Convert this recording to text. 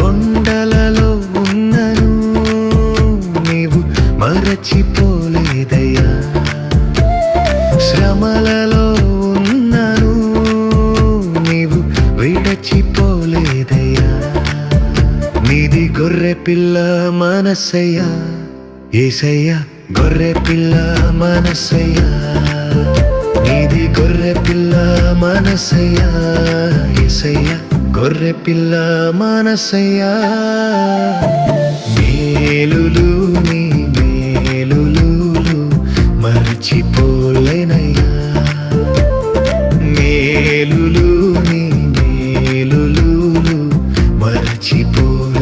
కొండలలో ఉన్నను నీవు మరచిపోలేదయ్యా, శ్రమలలో ఉన్నను నీవు విడచిపోలేదయ్యా. నీది గొర్రె పిల్ల మనసయ్యా యేసయ్యా, గొర్రె పిల్ల మనసయ్యా, నీది గొర్రె పిల్ల మనసయ్యా యేసయ్యా, గొర్రె పిల్ల మనసయ్యా. మేలులు నీ మేలులు మరచిపోలేనయ్యా, మేలులు నీ మేలులు మరచిపోలేనయ్యా.